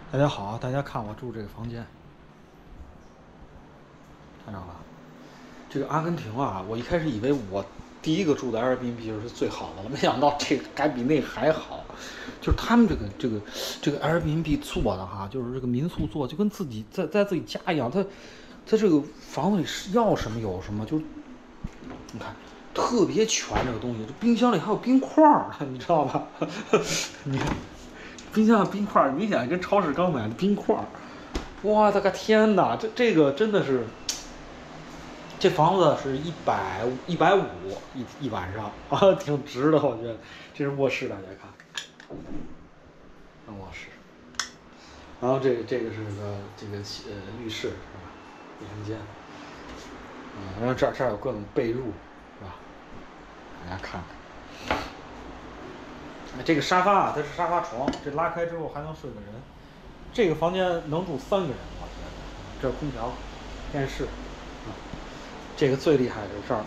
大家好，大家看我住这个房间，看着了。这个阿根廷啊，我一开始以为我第一个住的 Airbnb 就是最好的了，没想到这个还比那个还好。就是他们这个 Airbnb 做的哈，就是这个民宿做就跟自己在自己家一样，它这个房子里是要什么有什么，就是你看特别全这个东西，这冰箱里还有冰块儿，你知道吧？你看冰箱的冰块儿明显跟超市刚买的冰块儿。哇，这个天哪，这个真的是，这房子是150一晚上啊，挺值的，我觉得。这是卧室，大家看，卧室。然后这个是个浴室是吧？卫生间。然后这儿有各种被褥是吧？大家看看。这个沙发啊，它是沙发床，这拉开之后还能睡个人。这个房间能住3个人，我觉得。这空调、电视，这个最厉害的这儿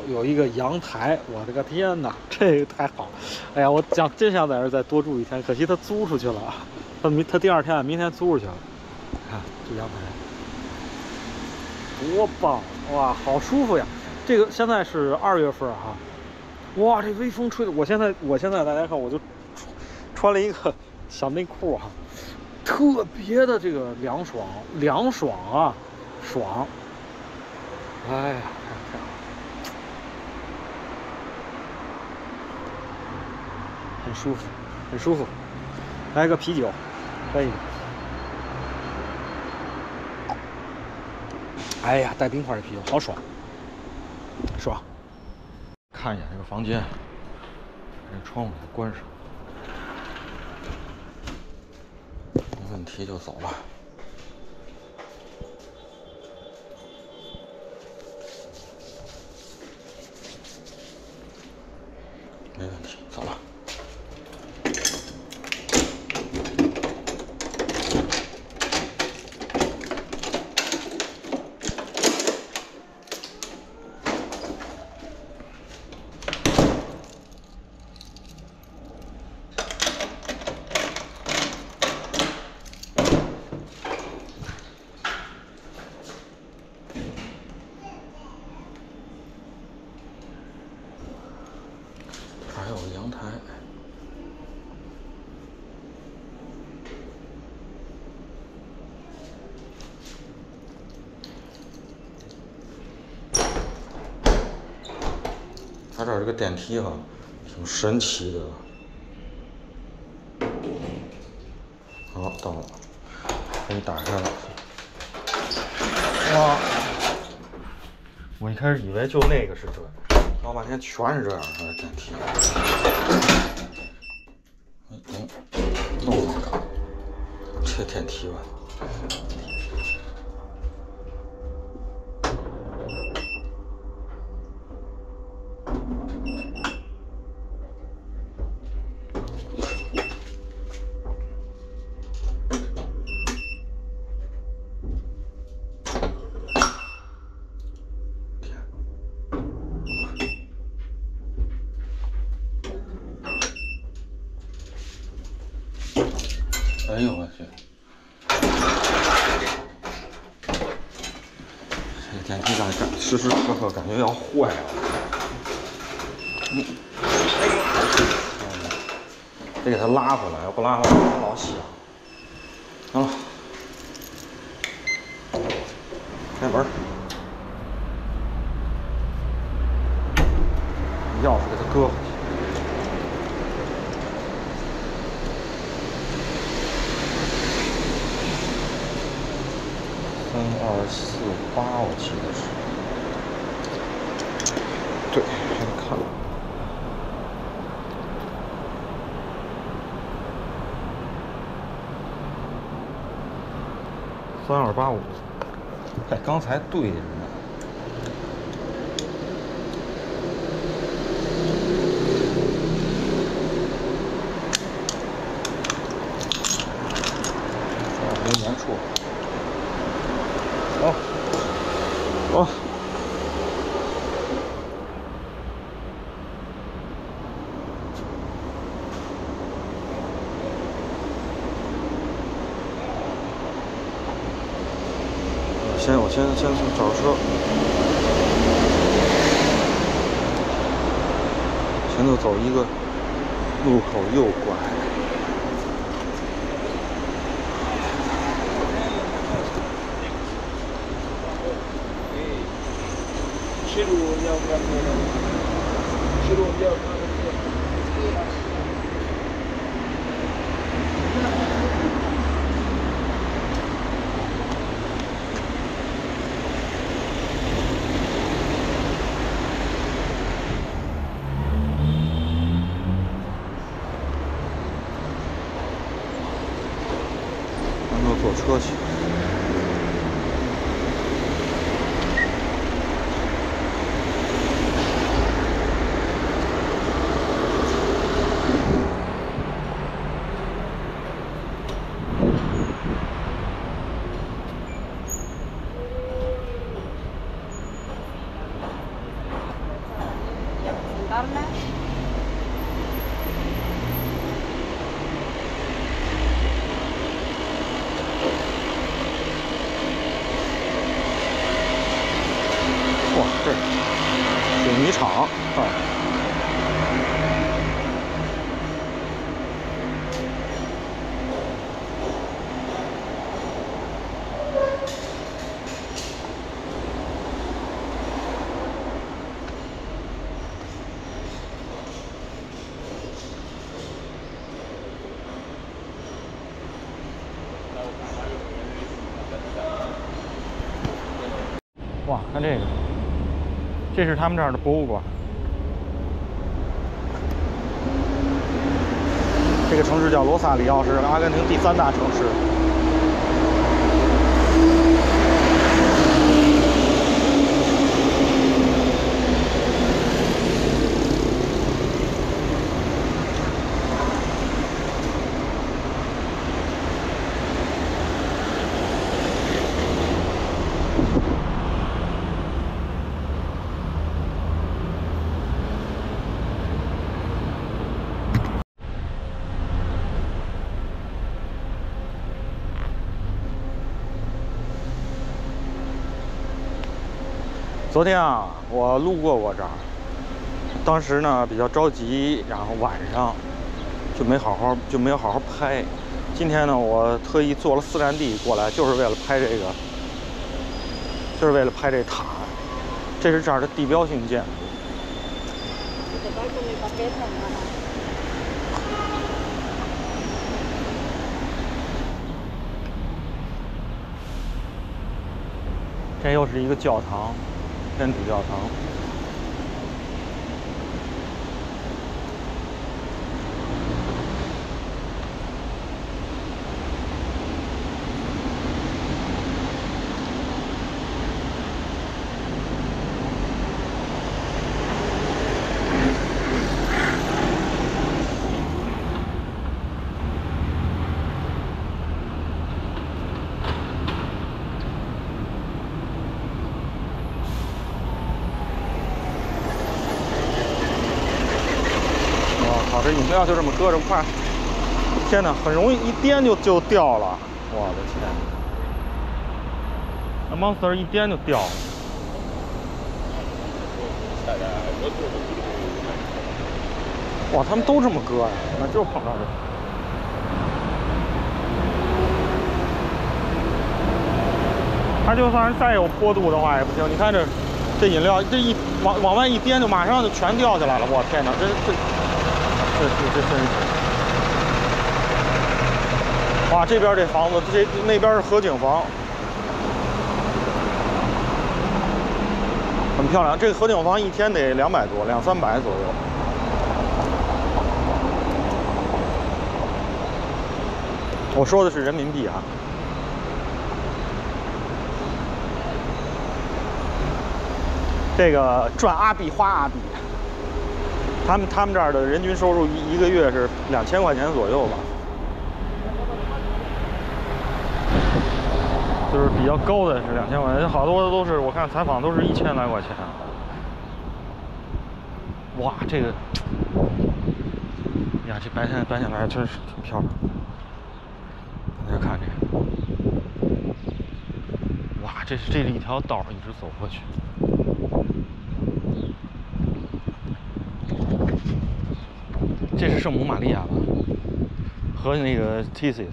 有一个阳台，我的个天哪，这个太好了！哎呀，我真想在这儿再多住一天，可惜他租出去了，他第2天明天租出去了。看这阳台多棒哇，好舒服呀！这个现在是2月份哈，哇，这微风吹的，我现在大家看，我就穿了一个小内裤哈，特别的这个凉爽啊，爽！哎呀，太好了，很舒服，很舒服。来个啤酒，可以。哎呀，带冰块的啤酒，好爽，爽。看一眼这个房间，这窗户给它关上，没问题就走了。没问题，走了。还有个阳台。它这儿这个电梯哈，挺神奇的。好，到了，给你打开了。哇！我一开始以为就那个是这样，老半天全是这样的电梯。弄那个，这电梯吧。哎呦我去！这个电梯时时刻刻感觉要坏了。得给它拉回来，要不拉回来老响。好了，开门，钥匙给它搁回去。3248，我记得是。对，还得看。3285，哎，刚才对着呢。没粘处。哦，哦。我先找车，前头走一个路口右拐。坐车去。哇，这水泥厂啊！哇，看这个，这是他们这儿的博物馆。这个城市叫罗萨里奥，是阿根廷第3大城市。昨天啊，我路过这儿，当时呢比较着急，然后晚上就没有好好拍。今天呢，我特意坐了4站地过来，就是为了拍这塔。这是这儿的地标性建筑。这又是一个教堂。天主教堂。这饮料就这么搁着不怕，天哪，很容易一颠就掉了，我的天！那 Monster 一颠就掉了。哇，他们都这么搁呀，那就碰到这。它就算是再有坡度的话也不行，你看这饮料这一往外一颠，就马上就全掉下来了，我天哪，这真是！哇，这边这房子，那边是河景房，很漂亮。这个河景房一天得200多，200-300左右。我说的是人民币啊。这个赚阿币花阿币。他们这儿的人均收入一个月是2000块钱左右吧，就是比较高的是2000块钱，好多的都是我看采访都是1000来块钱。哇，这个呀，这白天来真是挺漂亮。大家看这个，哇，这是一条道一直走过去。这是圣母玛利亚吧？和那个 Thesis。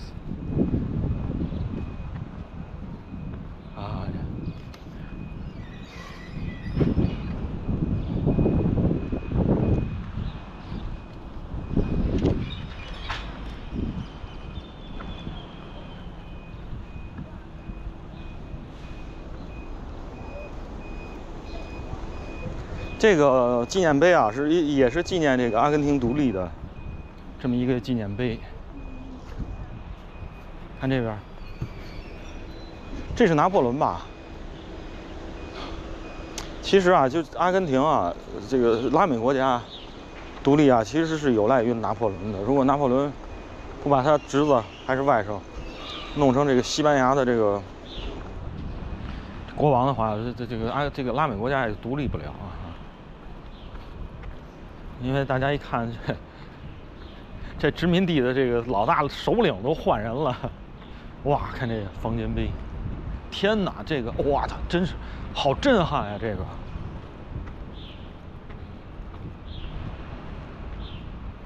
啊。这个纪念碑啊，也是纪念这个阿根廷独立的这么一个纪念碑。看这边，这是拿破仑吧？其实啊，就阿根廷啊，这个拉美国家独立啊，其实是有赖于拿破仑的。如果拿破仑不把他侄子还是外甥弄成这个西班牙的这个国王的话，这个拉美国家也独立不了啊。因为大家一看这殖民地的这个老大首领都换人了，哇！看这个方尖碑，天哪，这个哇，它真是好震撼呀！这个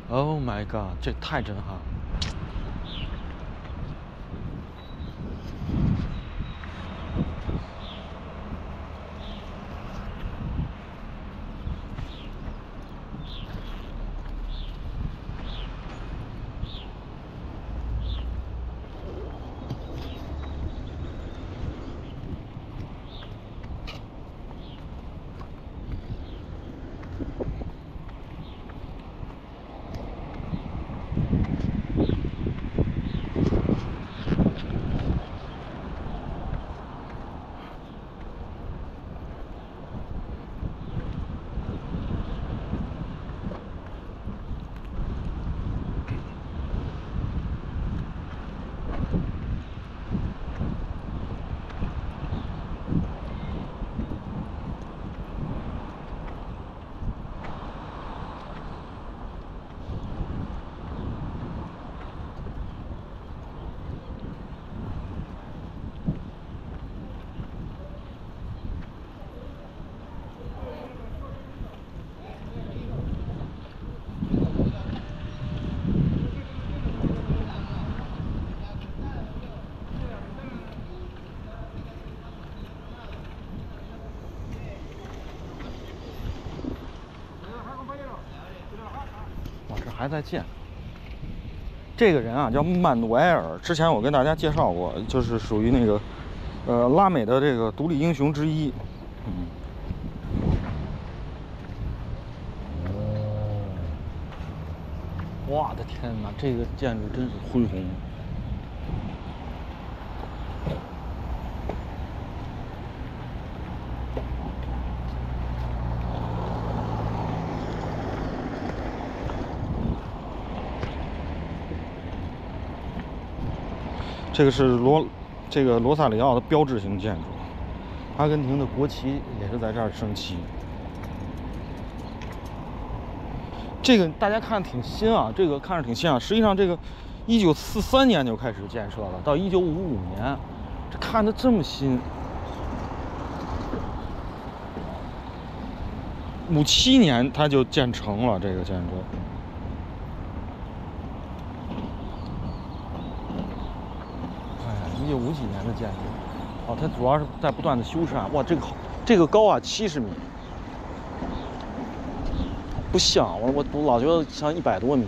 ，Oh my god， 这太震撼了。还在建。这个人啊叫曼努埃尔，之前我跟大家介绍过，就是属于那个拉美的这个独立英雄之一。我的天哪，这个建筑真是恢宏。这个是罗萨里奥的标志性建筑，阿根廷的国旗也是在这儿升起。这个大家看挺新啊，这个看着挺新啊，实际上这个1943年就开始建设了，到1955年，这看着这么新。57年它就建成了这个建筑。1950几年的建筑，哦，它主要是在不断的修缮。哇，这个高啊70米，不像我老觉得像100多米。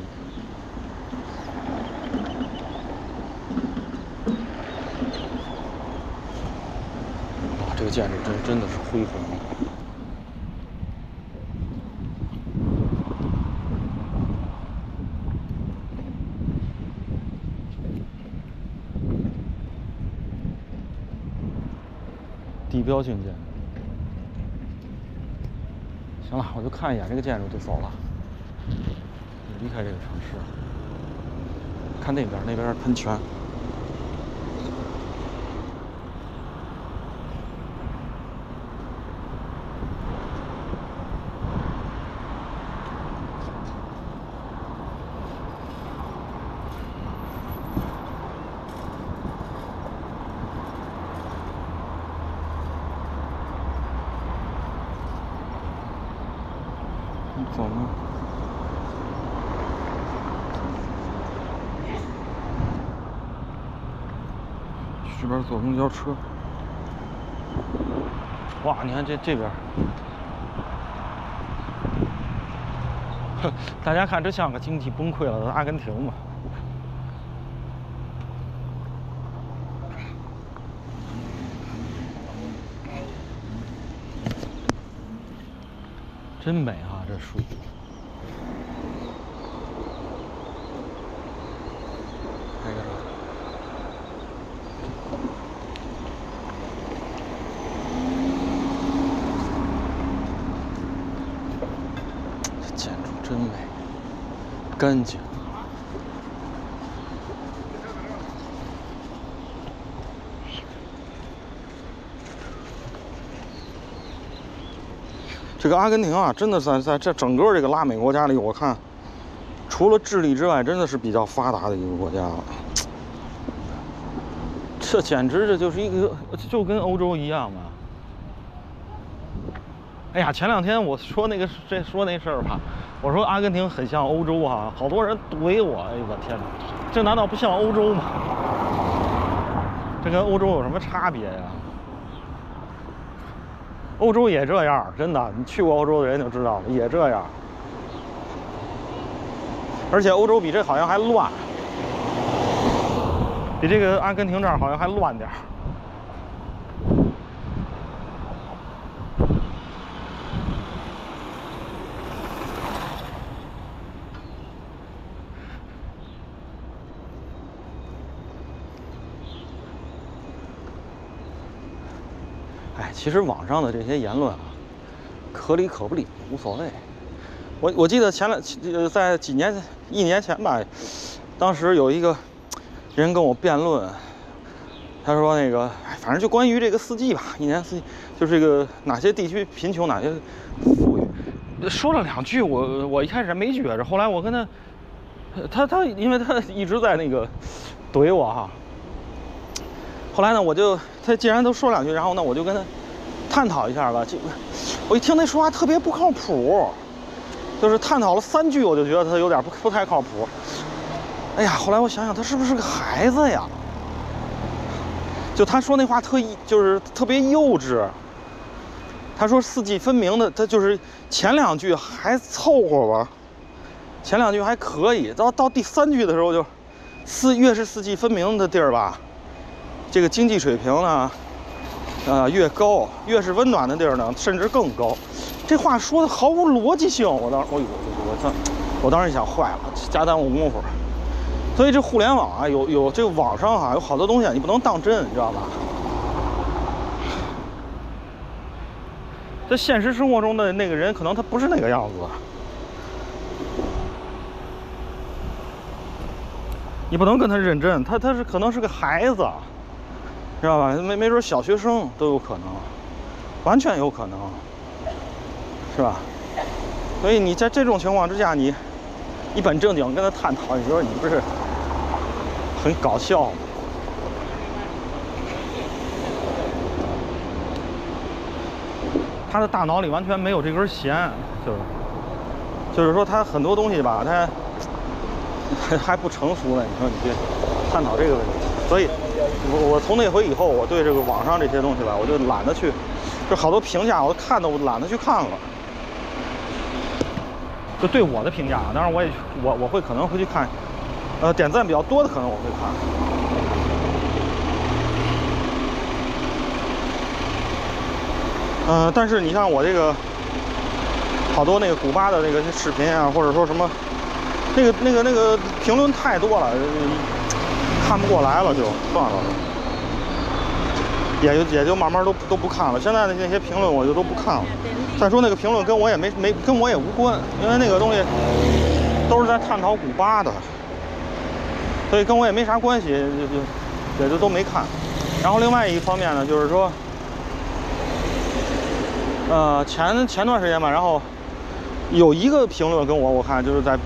哇，这个建筑真的是恢宏。地标性建筑。行了，我就看一眼这个建筑就走了，离开这个城市。看那边是喷泉。走吗？这边坐公交车。哇，你看这边，大家看这像个经济崩溃了的阿根廷吗？真美啊，这树。拍个照。这建筑真美，干净。这个阿根廷啊，真的在这整个这个拉美国家里，我看除了智利之外，真的是比较发达的一个国家了。这简直这就是一个就跟欧洲一样嘛。哎呀，前两天我说那事儿吧，我说阿根廷很像欧洲啊，好多人怼我，哎呦我天哪，这难道不像欧洲吗？这跟欧洲有什么差别呀？欧洲也这样，真的，你去过欧洲的人就知道了，也这样。而且欧洲比这好像还乱，比这个阿根廷这儿好像还乱点儿。哎，其实网上的这些言论啊，可理可不理，无所谓。我记得在一年前吧，当时有一个人跟我辩论，他说那个，反正就关于这个四季吧，一年四季就是这个哪些地区贫穷，哪些富裕，说了两句，我一开始没觉着，后来我跟他，因为他一直在那个怼我哈。后来呢，他既然都说两句，然后呢，我就跟他探讨一下吧。我一听他说话特别不靠谱，就是探讨了3句，我就觉得他有点不太靠谱。哎呀，后来我想想，他是不是个孩子呀？就他说那话就是特别幼稚。他说四季分明的，他就是前2句还凑合吧，前2句还可以，到第3句的时候就越是四季分明的地儿吧。这个经济水平呢，越高，越是温暖的地儿呢，甚至更高。这话说的毫无逻辑性，我当时想坏了，瞎耽误功夫。所以这互联网啊，有这个网上啊，有好多东西你不能当真，你知道吧？在现实生活中的那个人，可能他不是那个样子。你不能跟他认真，他可能是个孩子。知道吧？没准小学生都有可能，完全有可能，是吧？所以你在这种情况之下，你一本正经跟他探讨，你说你不是很搞笑吗？他的大脑里完全没有这根弦，就是说他很多东西吧，他还不成熟呢。你说你去探讨这个问题，所以。我从那回以后，我对这个网上这些东西吧，我就懒得去，就好多评价我看的，我懒得去看了。就对我的评价，当然我会可能会去看，点赞比较多的可能我会看。但是你像我这个好多那个古巴的那个视频啊，或者说什么，那个评论太多了。看不过来了，就算了，也就慢慢都不看了。现在的那些评论我就都不看了。再说那个评论跟我也跟我也无关，因为那个东西都是在探讨古巴的，所以跟我也没啥关系，也就都没看。然后另外一方面呢，就是说，前段时间吧，然后有一个评论跟我看就是在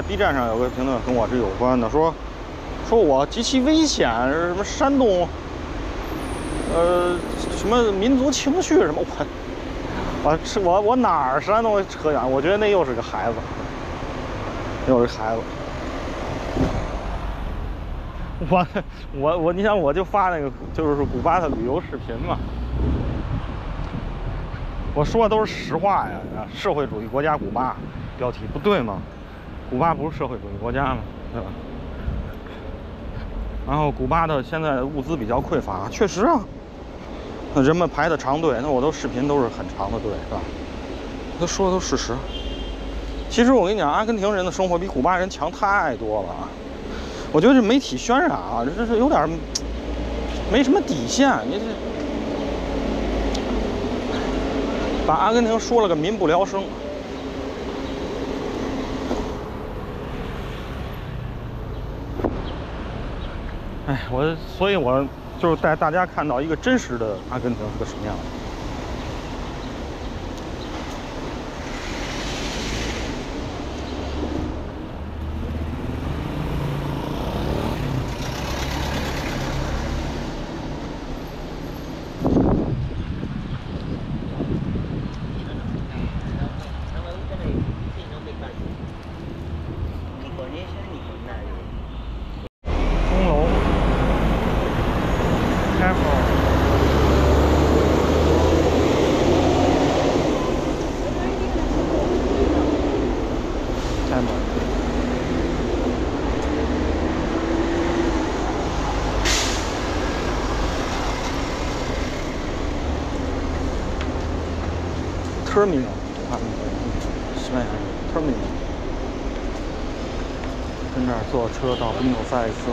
B 站上有个评论跟我是有关的，说我极其危险，什么煽动，什么民族情绪什么，我哪儿山东扯远？我觉得那又是个孩子，又是孩子。你想我就发那个就是古巴的旅游视频嘛，我说的都是实话呀。社会主义国家古巴，标题不对吗？古巴不是社会主义国家吗？对吧？然后古巴的现在物资比较匮乏，确实啊。那人们排的长队，那我都视频都是很长的队，是吧？他说的都是事实。其实我跟你讲，阿根廷人的生活比古巴人强太多了。我觉得这媒体渲染啊，这是有点没什么底线。你这把阿根廷说了个民不聊生。哎，所以我就是带大家看到一个真实的阿根廷是个什么样的。钟楼，Careful。Terminal， 西班牙语 Terminal。跟这儿坐车到宾诺塞莱斯。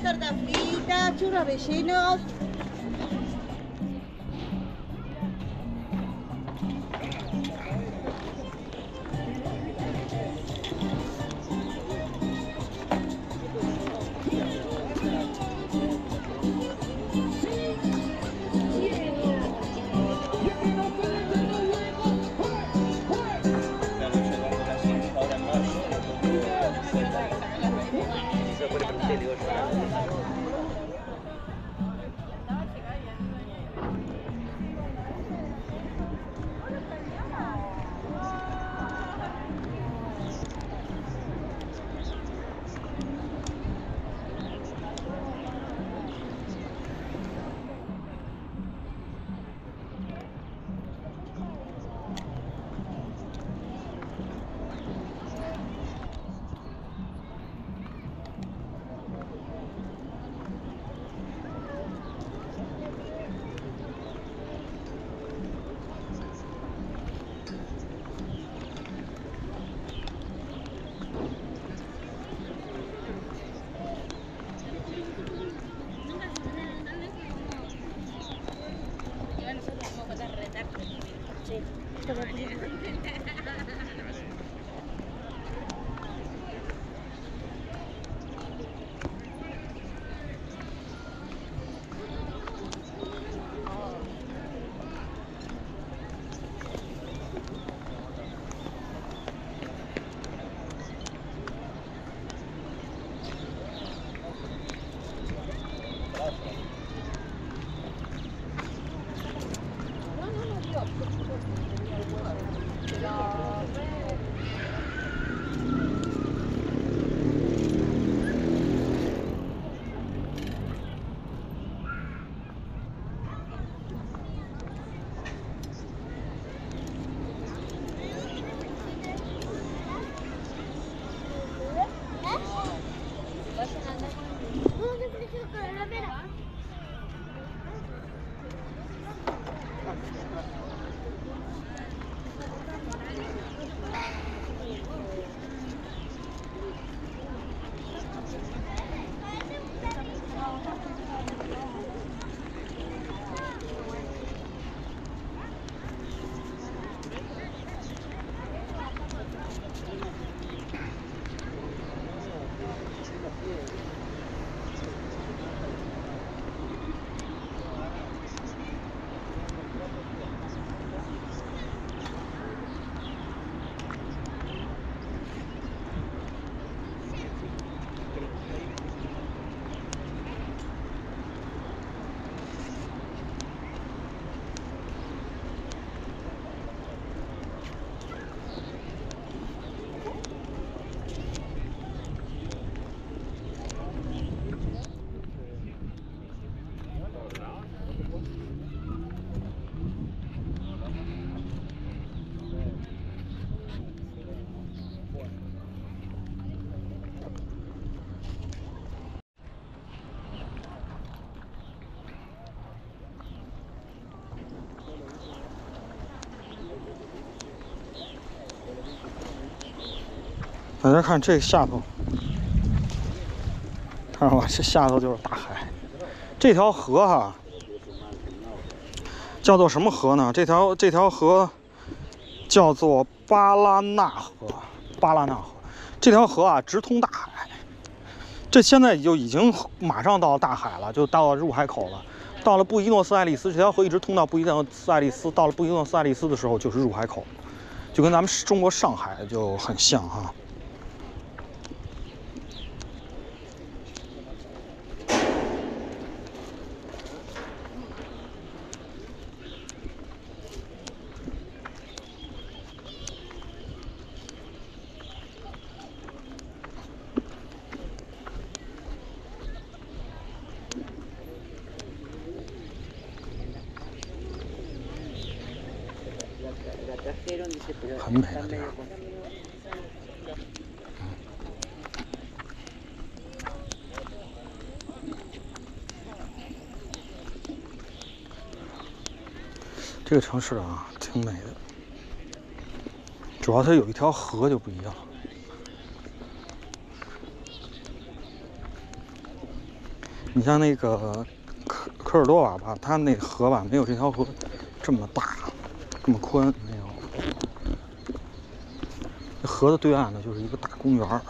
Torta frita, churros rellenos. Sí. 大家看这下头，看到吧？这下头就是大海。这条河哈，叫做什么河呢？这条河叫做巴拉纳河。巴拉纳河这条河啊，直通大海。这现在就已经马上到大海了，就到入海口了。到了布宜诺斯艾利斯，这条河一直通到布宜诺斯艾利斯。到了布宜诺斯艾利斯的时候，就是入海口，就跟咱们中国上海就很像哈。很美的地方。这个城市啊，挺美的，主要它有一条河就不一样。你像那个科尔多瓦吧，它那河吧没有这条河这么大，这么宽，没有。河的对岸呢，就是一个大公园。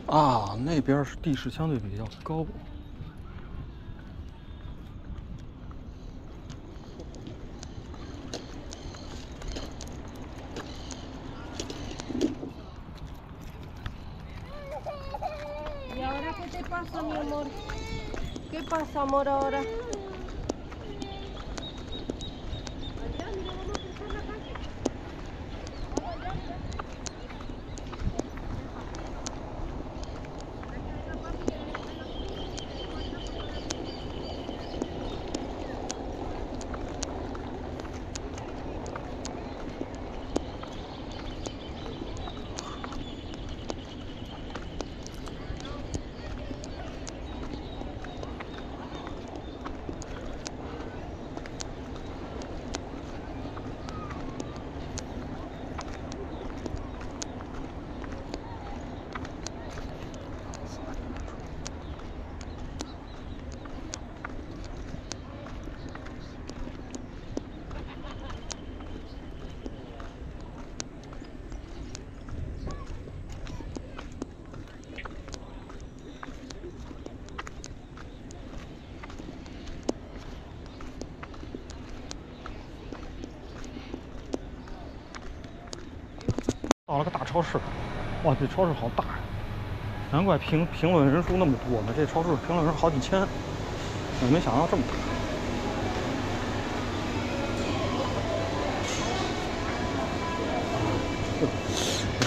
啊，那边是地势相对比较高。¿Y ahora qué te pasa, mi amor? ¿Qué pasa, amor, ahora? 超市，哇，这超市好大呀！难怪评论人数那么多呢，这超市评论人好几千，我没想到这么大。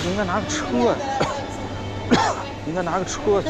应该拿个车呀，应该拿个车。